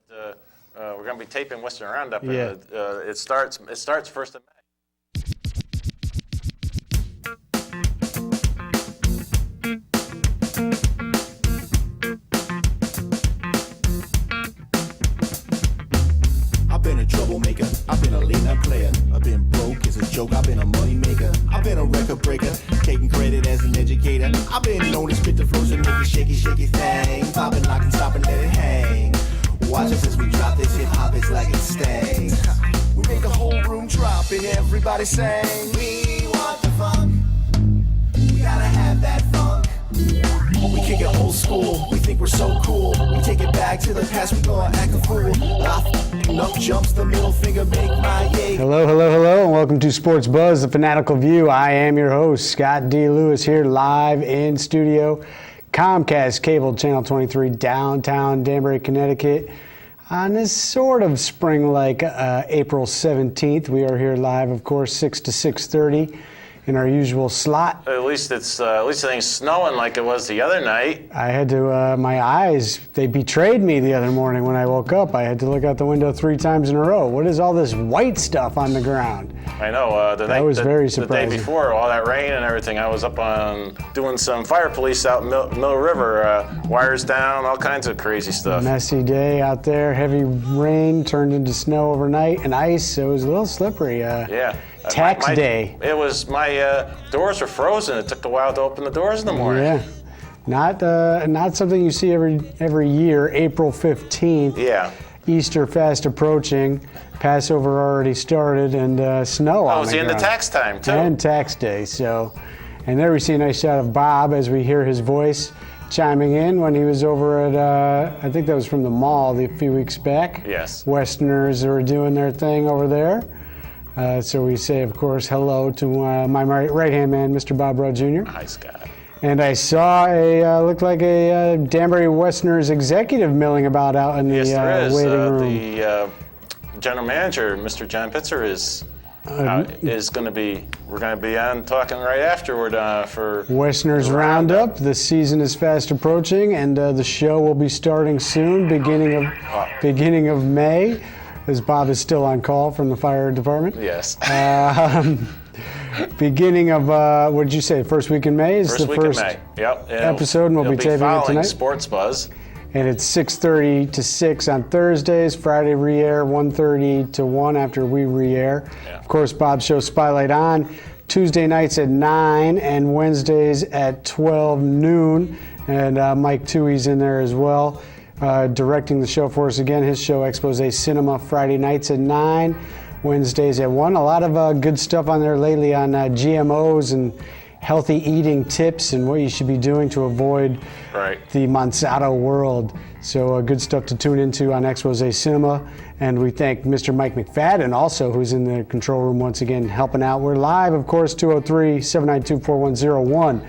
We're going to be taping Western Roundup. Yeah. And, it starts 1st of May. I've been a troublemaker, I've been a late-night player, I've been broke as a joke, I've been a money maker, I've been a record breaker, taking credit as an educator, I've been known to spit the flows and make a shaky, shaky thing, popping, locking, stopping, let it hang. Watch us as we drop this hip-hop, it's like it stings. We make the whole room drop and everybody sing. We want the funk, we gotta have that funk. We kick it old school, we think we're so cool. We take it back to the past, we gonna act a fool. Up jumps the middle finger, make my yay. Hello, and welcome to Sports Buzz, the Fanatical View. I am your host, Scott D. Lewis, here live in studio. Comcast Cable Channel 23, downtown Danbury, Connecticut. On this sort of spring-like April 17th, we are here live, of course, 6 to 6:30 in our usual slot. At least it ain't snowing like it was the other night. I had to, my eyes, they betrayed me the other morning when I woke up. I had to look out the window 3 times in a row. What is all this white stuff on the ground? I know. That was very surprising. The day before, all that rain and everything, I was up on doing some fire police out in Mill River, wires down, all kinds of crazy stuff. Messy day out there. Heavy rain turned into snow overnight and ice. So it was a little slippery. Yeah. Tax day. It was my doors were frozen. It took a while to open the doors in the morning. Yeah, not something you see every year. April 15th. Yeah. Easter fast approaching. Passover already started, and snow on the ground. It was the end of tax time too. And tax day. So, and there we see a nice shot of Bob as we hear his voice chiming in when he was over at I think that was from the mall a few weeks back. Yes. Westerners were doing their thing over there. So we say, of course, hello to my right-hand man, Mr. Bob Rudd Jr. Hi, Scott. And I saw looked like a Danbury Westerners executive milling about out in the waiting room. The general manager, Mr. John Pitzer, is going to be. We're going to be on talking right afterward for Westerners Roundup. The season is fast approaching, and the show will be starting soon, beginning of May. As Bob is still on call from the fire department. Yes. Beginning of, what did you say, first week in May? Is first the week first in May. Yep. episode, and we'll be taping it tonight. Sports Buzz. And it's 6:30 to 6 on Thursdays, Friday re-air, 1:30 to 1 after we re-air. Yeah. Of course, Bob's show Spotlight On, Tuesday nights at 9 and Wednesdays at 12 noon. And Mike Toohey's in there as well. Directing the show for us again, his show Expose Cinema, Friday nights at 9, Wednesdays at 1. A lot of good stuff on there lately on GMOs and healthy eating tips and what you should be doing to avoid the Monsanto world. So good stuff to tune into on Expose Cinema. And we thank Mr. Mike McFadden also, who's in the control room once again helping out. We're live, of course, 203-792-4101.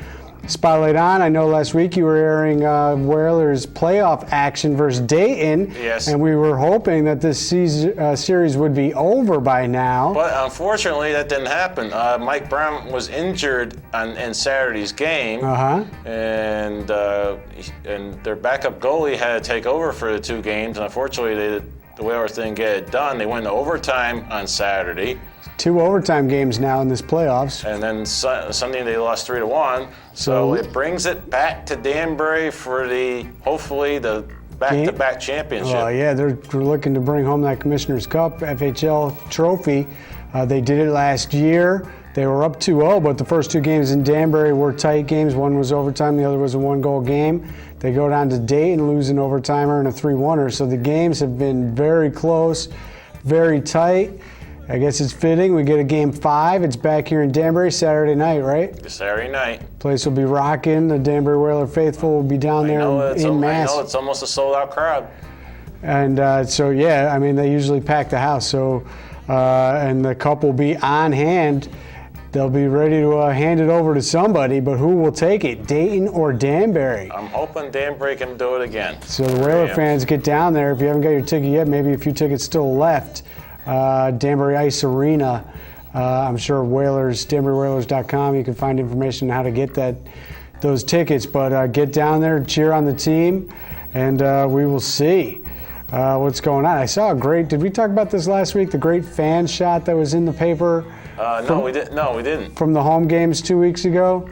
Spotlight On. I know last week you were airing Whalers playoff action versus Dayton. Yes. And we were hoping that this series would be over by now. But unfortunately, that didn't happen. Mike Brown was injured in Saturday's game. And their backup goalie had to take over for the 2 games. And unfortunately, the Whalers didn't get it done. They went to overtime on Saturday. 2 overtime games now in this playoffs. And then Sunday they lost 3-1. So it brings it back to Danbury for hopefully the back-to-back championship. Oh yeah, they're looking to bring home that Commissioner's Cup FHL trophy. They did it last year. They were up 2-0, but the first 2 games in Danbury were tight games. One was overtime, the other was a 1-goal game. They go down to Dayton, lose an overtimer and a 3-1er. So the games have been very close, very tight. I guess it's fitting. We get a game 5. It's back here in Danbury Saturday night, right? Saturday night. Place will be rocking. The Danbury Whaler faithful will be down there in mass. I know it's almost a sold-out crowd. And so, yeah, I mean, they usually pack the house. So, and the cup will be on hand. They'll be ready to hand it over to somebody, but who will take it, Dayton or Danbury? I'm hoping Danbury can do it again. So the Whaler fans, get down there. If you haven't got your ticket yet, maybe a few tickets still left. Danbury Ice Arena. I'm sure DanburyWhalers.com. You can find information on how to get those tickets. But get down there, cheer on the team, and we will see. what's going on. I saw did we talk about this last week? The great fan shot that was in the paper? No, we didn't. From the home games 2 weeks ago?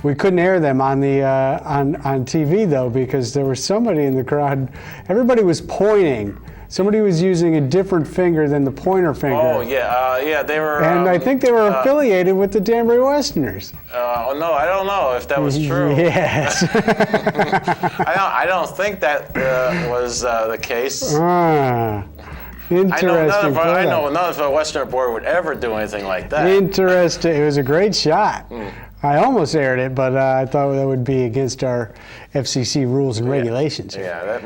We couldn't air them on the on TV though, because there was somebody in the crowd. Everybody was pointing. Somebody was using a different finger than the pointer finger. Oh yeah, they were. And I think they were affiliated with the Danbury Westerners. No, I don't know if that was true. Yes. I don't think that was the case. Interesting. I know none of the Westerner board would ever do anything like that. Interesting. It was a great shot. I almost aired it, but I thought that would be against our FCC rules and regulations. Yeah, that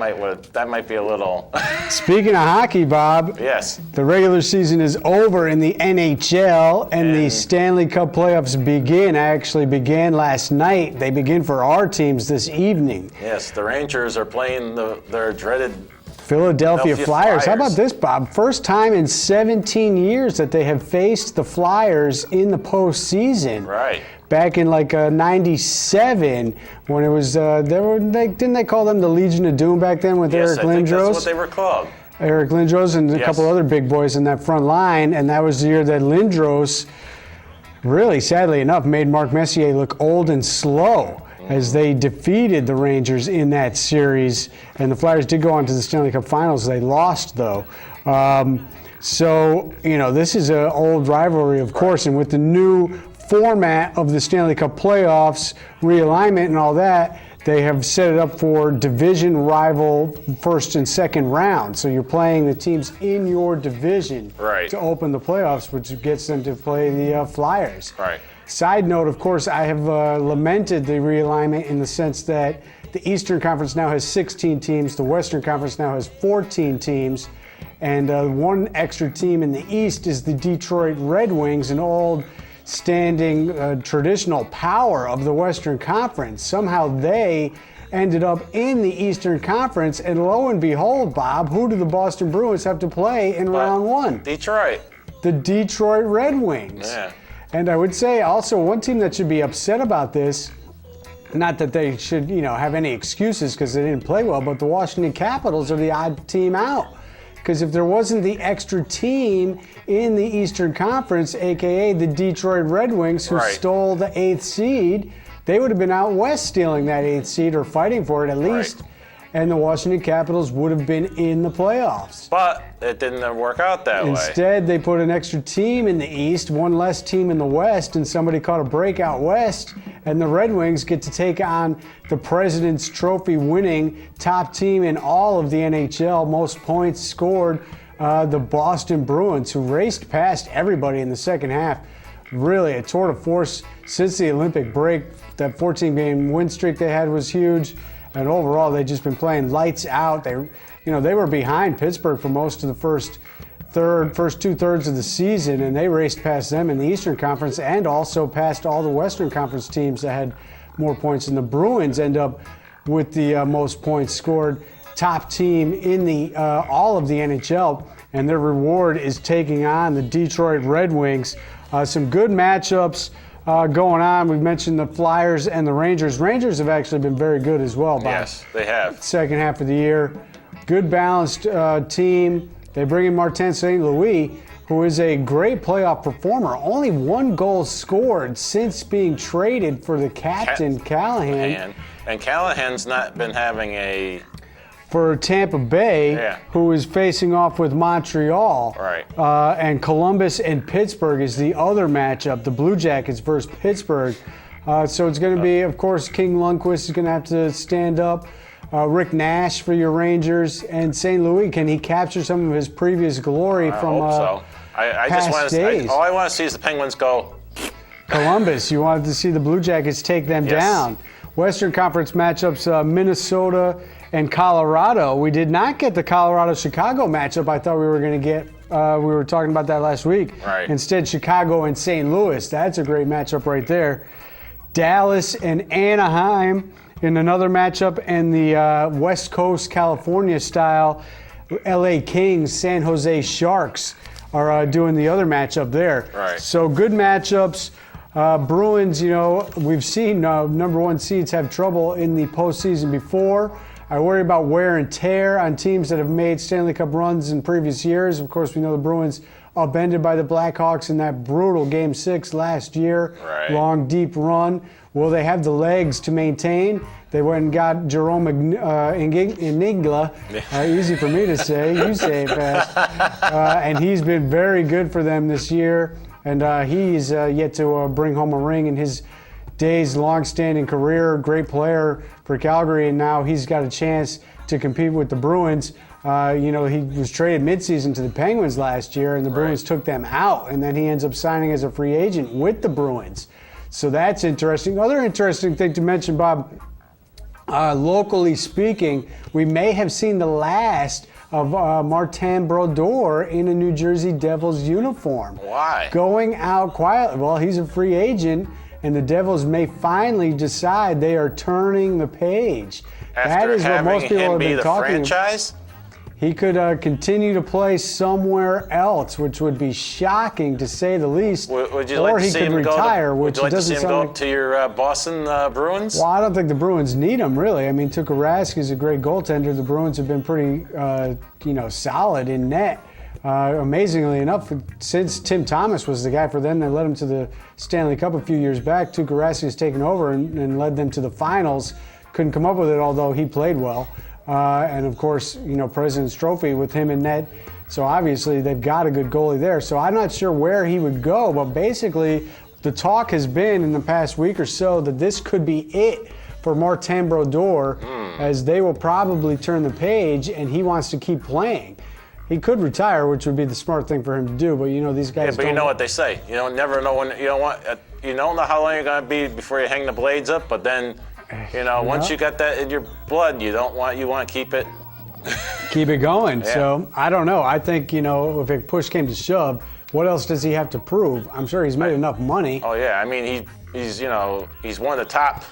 might be a little. Speaking of hockey, Bob. Yes. The regular season is over in the NHL, and the Stanley Cup playoffs began last night. They begin for our teams this evening. Yes, the Rangers are playing their dreaded Philadelphia Flyers. How about this, Bob? First time in 17 years that they have faced the Flyers in the postseason. Right. Back in like '97, when it was, didn't they call them the Legion of Doom back then with Eric Lindros? Think that's what they were called. Eric Lindros and a couple other big boys in that front line, and that was the year that Lindros, really sadly enough, made Mark Messier look old and slow as they defeated the Rangers in that series. And the Flyers did go on to the Stanley Cup Finals. They lost, though. So, this is an old rivalry, of course, and with the new format of the Stanley Cup playoffs, realignment and all that, they have set it up for division rival first and second round. So you're playing the teams in your division to open the playoffs, which gets them to play the Flyers. Right. Side note, of course, I have lamented the realignment in the sense that the Eastern Conference now has 16 teams, the Western Conference now has 14 teams, and one extra team in the East is the Detroit Red Wings, an old standing traditional power of the Western Conference. Somehow they ended up in the Eastern Conference, and lo and behold, Bob, who do the Boston Bruins have to play in round one? Detroit. The Detroit Red Wings. Yeah. And I would say also one team that should be upset about this, not that they should, have any excuses because they didn't play well, but the Washington Capitals are the odd team out. Because if there wasn't the extra team in the Eastern Conference, aka the Detroit Red Wings, who stole the 8th seed, they would have been out west stealing that 8th seed or fighting for it at least. And the Washington Capitals would have been in the playoffs. But it didn't work out that way. Instead, they put an extra team in the East, one less team in the West, and somebody caught a break out West, and the Red Wings get to take on the President's Trophy winning top team in all of the NHL, most points scored, the Boston Bruins, who raced past everybody in the second half. Really a tour de force since the Olympic break. That 14-game win streak they had was huge. And overall, they've just been playing lights out. They were behind Pittsburgh for most of the first 2/3 of the season, and they raced past them in the Eastern Conference and also past all the Western Conference teams that had more points. And the Bruins end up with the most points scored, top team in the all of the NHL, and their reward is taking on the Detroit Red Wings. Some good matchups going on. We've mentioned the Flyers and the Rangers. Rangers have actually been very good as well. Yes, they have. Second half of the year. Good balanced team. They bring in Martin St. Louis, who is a great playoff performer. Only one goal scored since being traded for the captain, Callahan. And Callahan's not been having a... For Tampa Bay, who is facing off with Montreal. Right. And Columbus and Pittsburgh is the other matchup, the Blue Jackets versus Pittsburgh. So it's going to be, of course, King Lundqvist is going to have to stand up. Rick Nash for your Rangers. And St. Louis, can he capture some of his previous glory from I hope so. I just want to. All I want to see is the Penguins go. Columbus, you wanted to see the Blue Jackets take them down. Western Conference matchups, Minnesota and Colorado. We did not get the Colorado-Chicago matchup I thought we were going to get. We were talking about that last week. Right. Instead, Chicago and St. Louis. That's a great matchup right there. Dallas and Anaheim in another matchup, and the West Coast California style LA Kings, San Jose Sharks are doing the other matchup there. Right. So good matchups. Bruins, we've seen number one seeds have trouble in the postseason before. I worry about wear and tear on teams that have made Stanley Cup runs in previous years. Of course, we know the Bruins upended by the Blackhawks in that brutal Game 6 last year. Right. Long, deep run. Will they have the legs to maintain? They went and got Jerome Enigla. Easy for me to say. You say it fast. And he's been very good for them this year. And he's yet to bring home a ring in his days, long-standing career. Great player for Calgary, and now he's got a chance to compete with the Bruins. He was traded midseason to the Penguins last year, and the Bruins took them out, and then he ends up signing as a free agent with the Bruins. So that's interesting. Other interesting thing to mention, Bob, locally speaking, we may have seen the last of Martin Brodeur in a New Jersey Devils uniform. Why? Going out quietly. Well, he's a free agent, and the Devils may finally decide they are turning the page. After that is what most people have been talking franchise? about. He could continue to play somewhere else, which would be shocking to say the least. Would you like or to he see could him retire, go to, which would you like to see doesn't him sound go up to your Boston Bruins? Well, I don't think the Bruins need him, really. I mean, Tuukka Rask is a great goaltender. The Bruins have been pretty, solid in net. Amazingly enough, since Tim Thomas was the guy for them, they led him to the Stanley Cup a few years back. Tuukka Rask has taken over and led them to the finals. Couldn't come up with it, although he played well. And of course, President's Trophy with him in net. So obviously they've got a good goalie there. So I'm not sure where he would go, but basically the talk has been in the past week or so that this could be it for Martin Brodeur, as they will probably turn the page and he wants to keep playing. He could retire, which would be the smart thing for him to do, but these guys. Yeah, but you know what they say. You don't never know when. You don't know how long you're gonna be before you hang the blades up. But then, once you got that in your blood, you want to keep it. Keep it going. Yeah. So I don't know. I think if a push came to shove, what else does he have to prove? I'm sure he's made enough money. Oh yeah, I mean he's one of the top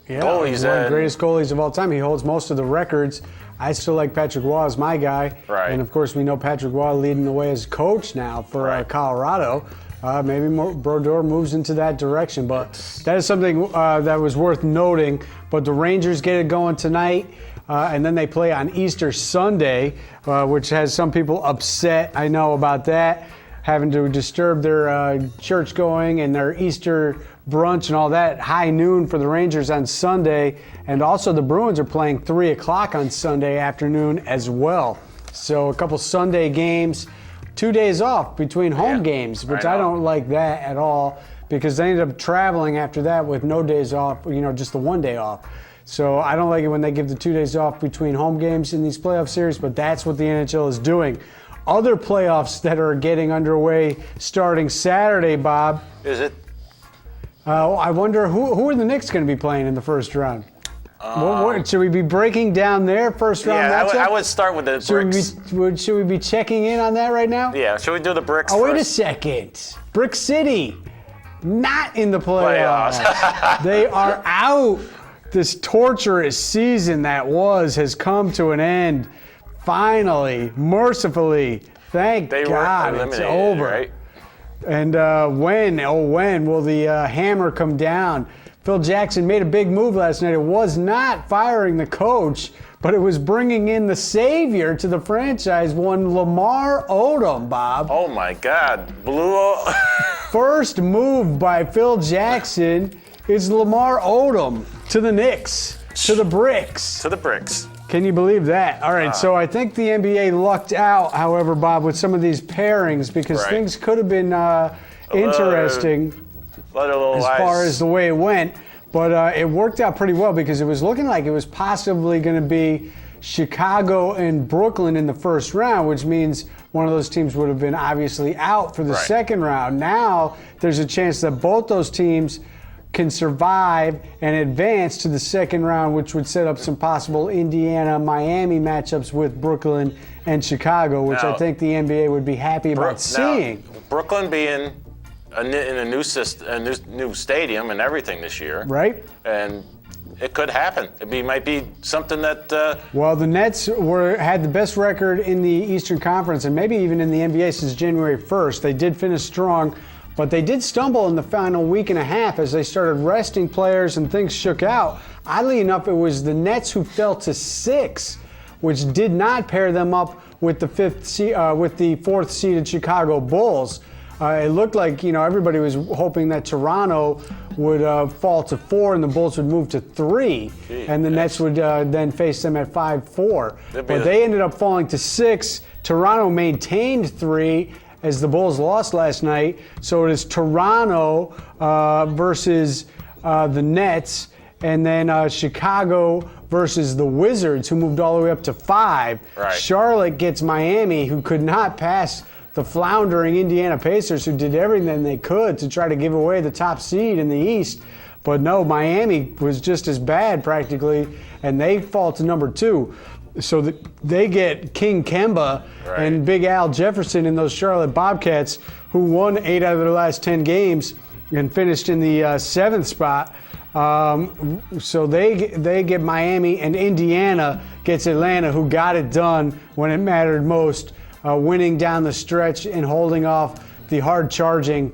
goalies. He's one of the greatest goalies of all time. He holds most of the records. I still like Patrick Roy as my guy. Right. And of course, we know Patrick Roy leading the way as coach now for Colorado. Maybe Brodeur moves into that direction. But that is something that was worth noting. But the Rangers get it going tonight. And then they play on Easter Sunday, which has some people upset. I know about that. Having to disturb their church going and their Easter brunch and all that. High noon for the Rangers on Sunday. And also the Bruins are playing 3 o'clock on Sunday afternoon as well. So a couple Sunday games, 2 days off between home games, which I don't like that at all, because they end up traveling after that with no days off, just the 1 day off. So I don't like it when they give the 2 days off between home games in these playoff series, but that's what the NHL is doing. Other playoffs that are getting underway starting Saturday, Bob. Is it? I wonder who are the Knicks going to be playing in the first round? Should we be breaking down their first round matchup? I would start with the bricks. Should we be checking in on that right now? Yeah, should we do the bricks first? Wait a second. Brick City, not in the playoffs. They are out. This torturous season that has come to an end. Finally, mercifully, thank God it's over. Right? And when will the hammer come down? Phil Jackson made a big move last night. It was not firing the coach, but it was bringing in the savior to the franchise, one Lamar Odom, Bob. Oh, my God. First move by Phil Jackson is Lamar Odom to the Knicks, to the bricks. To the bricks. Can you believe that? All right, so I think the NBA lucked out, however, Bob, with some of these pairings, because things could have been interesting as far as the way it went. But it worked out pretty well, because it was looking like it was possibly going to be Chicago and Brooklyn in the first round, which means one of those teams would have been obviously out for the second round. Now there's a chance that both those teams can survive and advance to the second round, which would set up some possible Indiana-Miami matchups with Brooklyn and Chicago, which I think the NBA would be happy about seeing. Now, Brooklyn being in a new stadium and everything this year, right? And it could happen. It might be something that. Well, the Nets had the best record in the Eastern Conference and maybe even in the NBA since January 1st. They did finish strong. But they did stumble in the final week and a half as they started resting players and things shook out. Oddly enough, it was the Nets who fell to 6, which did not pair them up with the fourth seeded Chicago Bulls. It looked like everybody was hoping that Toronto would fall to 4 and the Bulls would move to 3, and the Nets would then face them at 5-4. But they ended up falling to 6. Toronto maintained 3 as the Bulls lost last night. So it is Toronto versus the Nets, and then Chicago versus the Wizards, who moved all the way up to 5. Right. Charlotte gets Miami, who could not pass the floundering Indiana Pacers, who did everything they could to try to give away the top seed in the East. But no, Miami was just as bad practically, and they fall to number 2. So they get King Kemba and Big Al Jefferson in those Charlotte Bobcats, who won 8 out of their last 10 games and finished in the 7th spot. So they get Miami, and Indiana gets Atlanta, who got it done when it mattered most, winning down the stretch and holding off the hard-charging,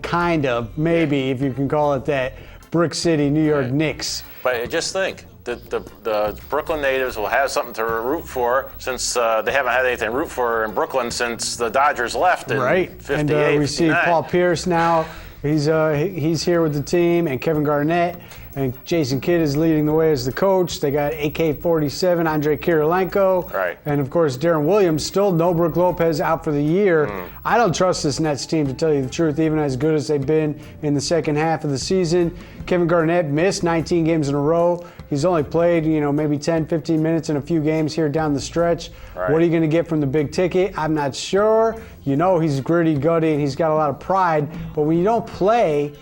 maybe, if you can call it that, Brick City, New York Knicks. But just think, the Brooklyn natives will have something to root for, since they haven't had anything to root for in Brooklyn since the Dodgers left in 58, and we see 59. Paul Pierce now. He's here with the team, and Kevin Garnett, and Jason Kidd is leading the way as the coach. They got AK-47, Andrei Kirilenko, and of course Darren Williams. Still no Brook Lopez, out for the year. I don't trust this Nets team, to tell you the truth, even as good as they've been in the second half of the season. Kevin Garnett missed 19 games in a row. He's only played, maybe 10, 15 minutes in a few games here down the stretch. What are you going to get from the big ticket? I'm not sure. He's gritty, gutty, and he's got a lot of pride. But when you don't play,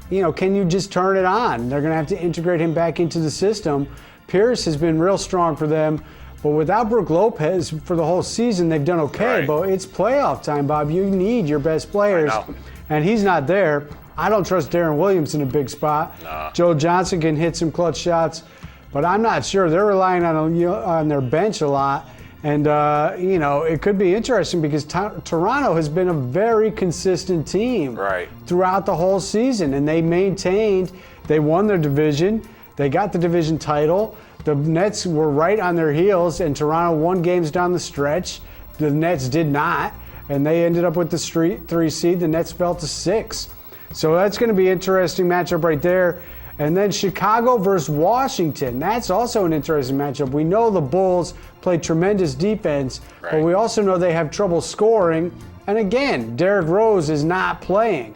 can you just turn it on? They're going to have to integrate him back into the system. Pierce has been real strong for them. But without Brook Lopez for the whole season, they've done okay. But it's playoff time, Bob. You need your best players. And he's not there. I don't trust Darren Williams in a big spot. Joe Johnson can hit some clutch shots, but I'm not sure. They're relying on their bench a lot. And, it could be interesting because Toronto has been a very consistent team throughout the whole season. And they won their division. They got the division title. The Nets were right on their heels, and Toronto won games down the stretch. The Nets did not, and they ended up with the 3 seed. The Nets fell to 6. So that's going to be an interesting matchup right there. And then Chicago versus Washington. That's also an interesting matchup. We know the Bulls play tremendous defense, but we also know they have trouble scoring. And again, Derrick Rose is not playing.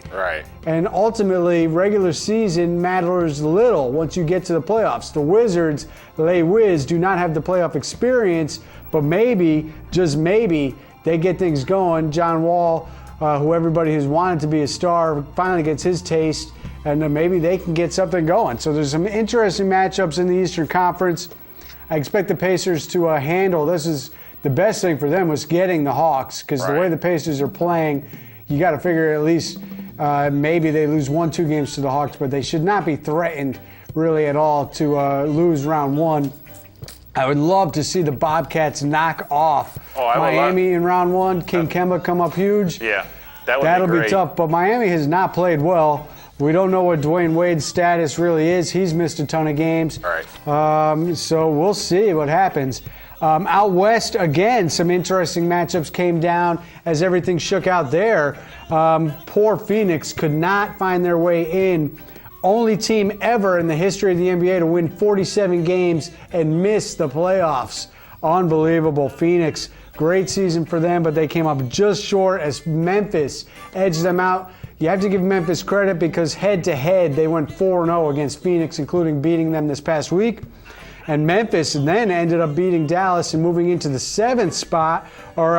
And ultimately, regular season matters little once you get to the playoffs. The Wizards, Les Wiz, do not have the playoff experience, but maybe, just maybe, they get things going. John Wall, who everybody has wanted to be a star, finally gets his taste, and maybe they can get something going. So there's some interesting matchups in the Eastern Conference. I expect the Pacers to handle. This is the best thing for them was getting the Hawks, because the way the Pacers are playing, you got to figure at least maybe they lose 1-2 games to the Hawks, but they should not be threatened really at all to lose round 1. I would love to see the Bobcats knock off Miami in round 1. King Kemba come up huge. That'll be tough. But Miami has not played well. We don't know what Dwayne Wade's status really is. He's missed a ton of games. So we'll see what happens. Out west, again, some interesting matchups came down as everything shook out there. Poor Phoenix could not find their way in. Only team ever in the history of the NBA to win 47 games and miss the playoffs. Unbelievable. Phoenix, great season for them, but they came up just short as Memphis edged them out. You have to give Memphis credit because head-to-head they went 4-0 against Phoenix, including beating them this past week. And Memphis then ended up beating Dallas and moving into the 7th spot, or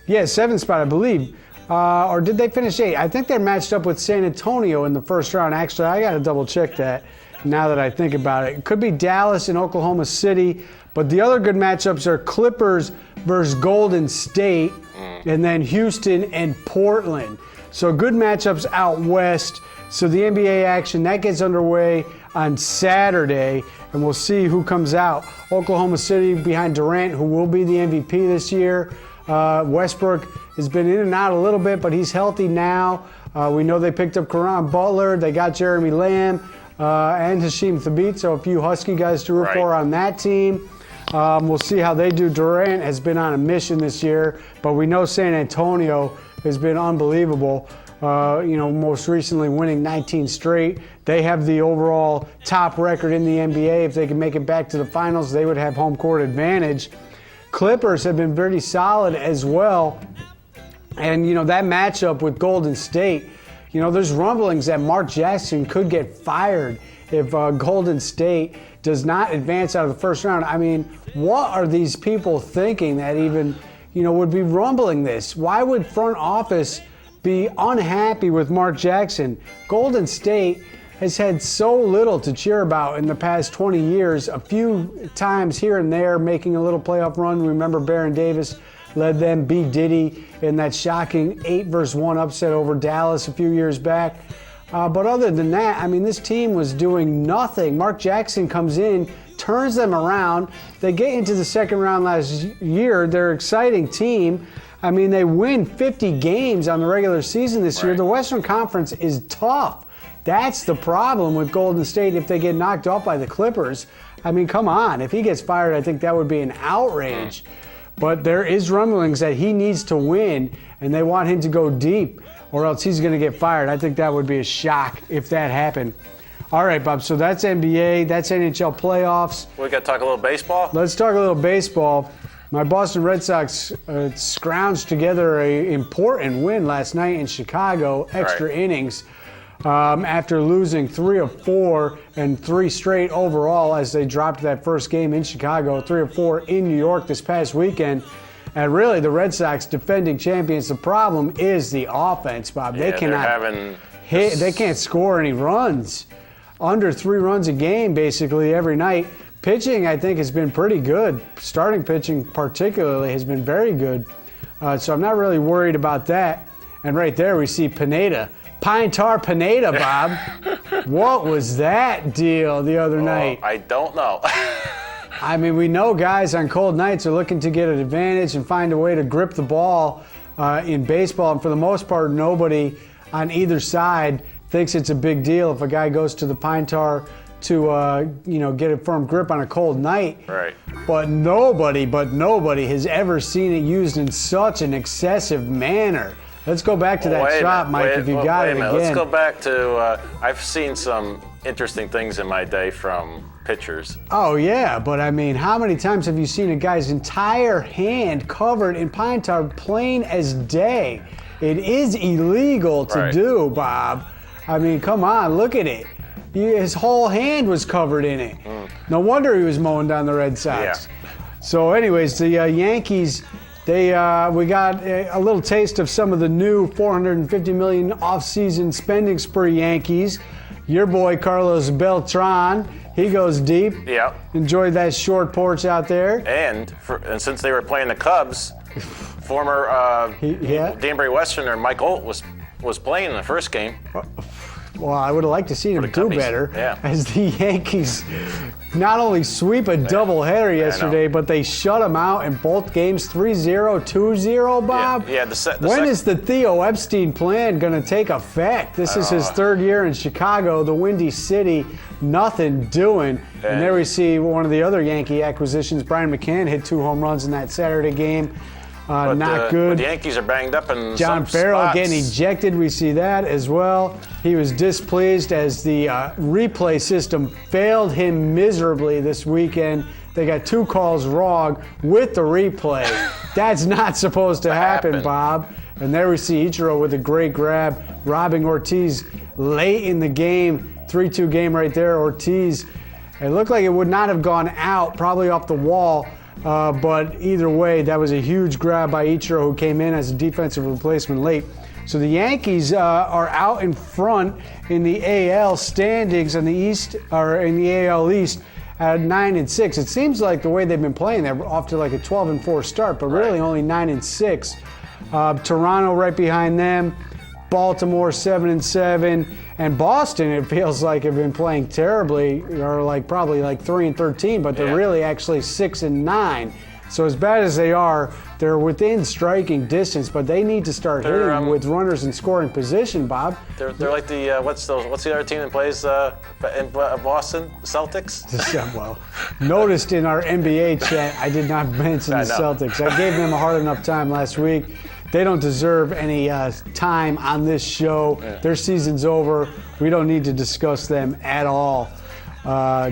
7th spot, I believe. Or did they finish 8? I think they're matched up with San Antonio in the first round. Actually, I got to double check that now that I think about it. It could be Dallas and Oklahoma City, but the other good matchups are Clippers versus Golden State, and then Houston and Portland. So good matchups out west. So the NBA action, that gets underway on Saturday, and we'll see who comes out. Oklahoma City behind Durant, who will be the MVP this year. Westbrook has been in and out a little bit, but he's healthy now. We know they picked up Caron Butler. They got Jeremy Lamb and Hasheem Thabeet, so a few Husky guys to root for on that team. We'll see how they do. Durant has been on a mission this year, but we know San Antonio has been unbelievable. Most recently winning 19 straight. They have the overall top record in the NBA. If they can make it back to the finals, they would have home court advantage. Clippers have been pretty solid as well. And, that matchup with Golden State, there's rumblings that Mark Jackson could get fired if Golden State does not advance out of the first round. I mean, what are these people thinking that even, would be rumbling this? Why would front office be unhappy with Mark Jackson? Golden State has had so little to cheer about in the past 20 years, a few times here and there making a little playoff run. Remember Baron Davis led them, B. Diddy, in that shocking 8-1 upset over Dallas a few years back. But other than that, I mean, this team was doing nothing. Mark Jackson comes in, turns them around. They get into the second round last year. They're an exciting team. I mean, they win 50 games on the regular season this year. The Western Conference is tough. That's the problem with Golden State if they get knocked off by the Clippers. I mean, come on. If he gets fired, I think that would be an outrage. But there is rumblings that he needs to win, and they want him to go deep, or else he's going to get fired. I think that would be a shock if that happened. All right, Bob, so that's NBA. That's NHL playoffs. We got to talk a little baseball? Let's talk a little baseball. My Boston Red Sox scrounged together an important win last night in Chicago, extra innings, after losing 3 of 4 and 3 straight overall as they dropped that first game in Chicago, 3 of 4 in New York this past weekend. And really, the Red Sox defending champions, the problem is the offense, Bob. Yeah, they cannot hit, they can't score any runs. Under 3 runs a game, basically, every night. Pitching, I think, has been pretty good. Starting pitching, particularly, has been very good. So I'm not really worried about that. And right there, we see Pineda. Pine Tar Pineda, Bob. What was that deal the other night? I don't know. I mean, we know guys on cold nights are looking to get an advantage and find a way to grip the ball in baseball. And for the most part, nobody on either side thinks it's a big deal if a guy goes to the Pine Tar to get a firm grip on a cold night. Right. But nobody has ever seen it used in such an excessive manner. Let's go back to that shot, Mike, if you got it again. Let's go back to, I've seen some interesting things in my day from pitchers. Oh, yeah, but I mean, how many times have you seen a guy's entire hand covered in pine tar, plain as day? It is illegal to do, Bob. I mean, come on, look at it. His whole hand was covered in it. No wonder he was mowing down the Red Sox. Yeah. So anyways, the Yankees, we got a little taste of some of the new $450 million off-season spending spree Yankees. Your boy Carlos Beltran, he goes deep. Yeah. Enjoyed that short porch out there. And since they were playing the Cubs, former Danbury Westerner Mike Olt was playing in the first game. Well, I would have liked to see him do better as the Yankees not only sweep a doubleheader yesterday, but they shut him out in both games, 3-0, 2-0, Bob. Yeah, when is the Theo Epstein plan going to take effect? This is his third year in Chicago, the Windy City, nothing doing. And there we see one of the other Yankee acquisitions, Brian McCann, hit 2 home runs in that Saturday game. Not good. But the Yankees are banged up in John Farrell getting ejected. We see that as well. He was displeased as the replay system failed him miserably this weekend. They got 2 calls wrong with the replay. That's not supposed to happen, Bob. And there we see Ichiro with a great grab, robbing Ortiz late in the game. 3-2 game right there. Ortiz, it looked like it would not have gone out, probably off the wall. But either way, that was a huge grab by Ichiro, who came in as a defensive replacement late. So the Yankees are out in front in the AL standings in the East, or in the AL East at 9-6. It seems like the way they've been playing, they're off to like a 12-4 start, but really only 9-6. Toronto right behind them. Baltimore 7-7, and Boston, it feels like, have been playing terribly, or like probably like 3-13, but they're really actually 6-9. So as bad as they are, they're within striking distance, but they need to start hitting with runners in scoring position, Bob. They're like the what's the other team that plays in Boston? Celtics. Well, noticed in our NBA chat, I did not mention the Celtics. I gave them a hard enough time last week. They don't deserve any time on this show. Yeah. Their season's over. We don't need to discuss them at all.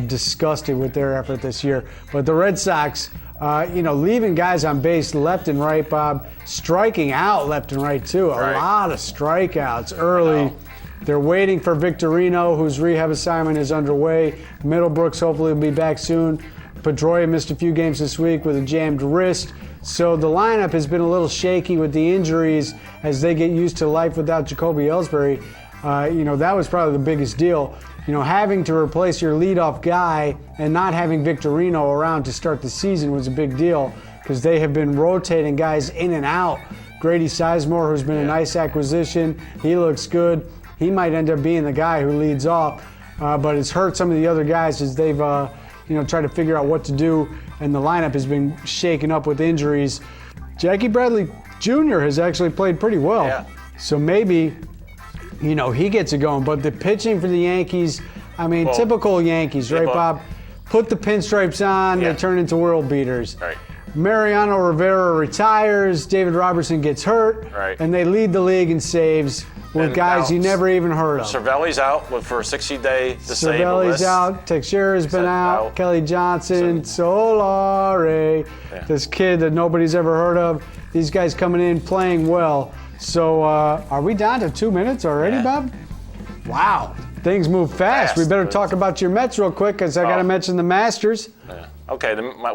Disgusted with their effort this year. But the Red Sox, leaving guys on base left and right, Bob, striking out left and right too. A lot of strikeouts early. They're waiting for Victorino, whose rehab assignment is underway. Middlebrooks hopefully will be back soon. Pedroia missed a few games this week with a jammed wrist. So the lineup has been a little shaky with the injuries as they get used to life without Jacoby Ellsbury. That was probably the biggest deal. Having to replace your leadoff guy and not having Victorino around to start the season was a big deal because they have been rotating guys in and out. Grady Sizemore, who's been a nice acquisition, he looks good. He might end up being the guy who leads off, but it's hurt some of the other guys as they've tried to figure out what to do, and the lineup has been shaken up with injuries. Jackie Bradley Jr. has actually played pretty well, so maybe he gets it going. But the pitching for the Yankees, typical Yankees, right, Bob? Put the pinstripes on, they turn into world beaters. Right. Mariano Rivera retires, David Robertson gets hurt, and they lead the league in saves with guys you never even heard of. Cervelli's out for a 60-day disabled list. Cervelli's out, Teixeira's been out, Kelly Johnson, Solare, this kid that nobody's ever heard of. These guys coming in playing well. So are we down to 2 minutes already, Bob? Wow, things move fast. We better talk about your Mets real quick because I got to mention the Masters. Yeah. Okay, my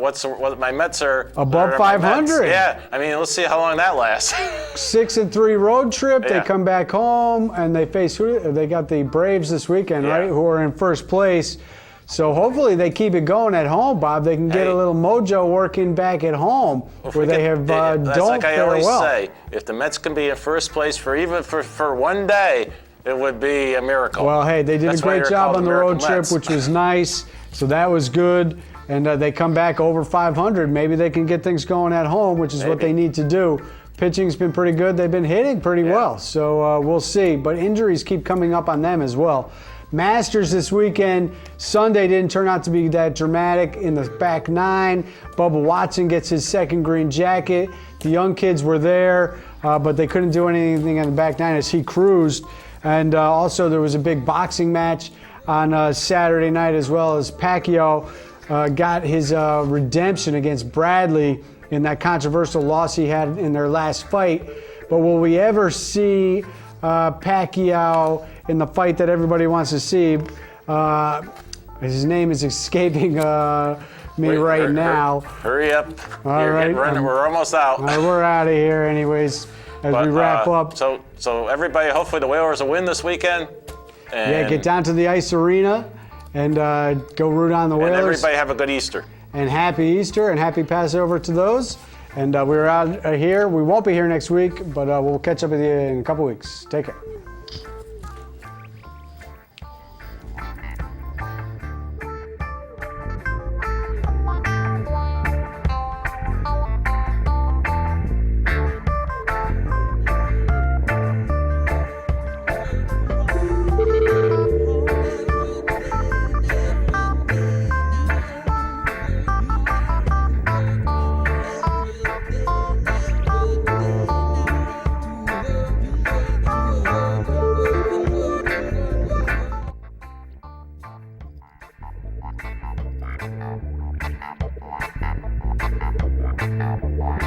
Mets are above 500. Yeah, let's see how long that lasts. 6-3 road trip. They come back home and they face they got the Braves this weekend, right? Who are in first place. So hopefully they keep it going at home, Bob. They can get a little mojo working back at home where they have that's don't like I fare always well. say, if the Mets can be in first place for one day, it would be a miracle. Well, hey, they did a great job on the road trip, which was nice. So that was good. And they come back over 500. Maybe they can get things going at home, which is what they need to do. Pitching's been pretty good. They've been hitting pretty well. So we'll see. But injuries keep coming up on them as well. Masters this weekend. Sunday didn't turn out to be that dramatic in the back nine. Bubba Watson gets his second green jacket. The young kids were there, but they couldn't do anything on the back nine as he cruised. And also there was a big boxing match on Saturday night as well as Pacquiao got his redemption against Bradley in that controversial loss he had in their last fight. But will we ever see Pacquiao in the fight that everybody wants to see? His name is escaping me right now. Hurry up. All right. We're almost out. We're out of here anyways as we wrap up. So everybody, hopefully the Whalers will win this weekend. And get down to the ice arena and go root on the Whalers. And everybody have a good Easter. And happy Easter and happy Passover to those. And we're out here. We won't be here next week, but we'll catch up with you in a couple weeks. Take care. Wow.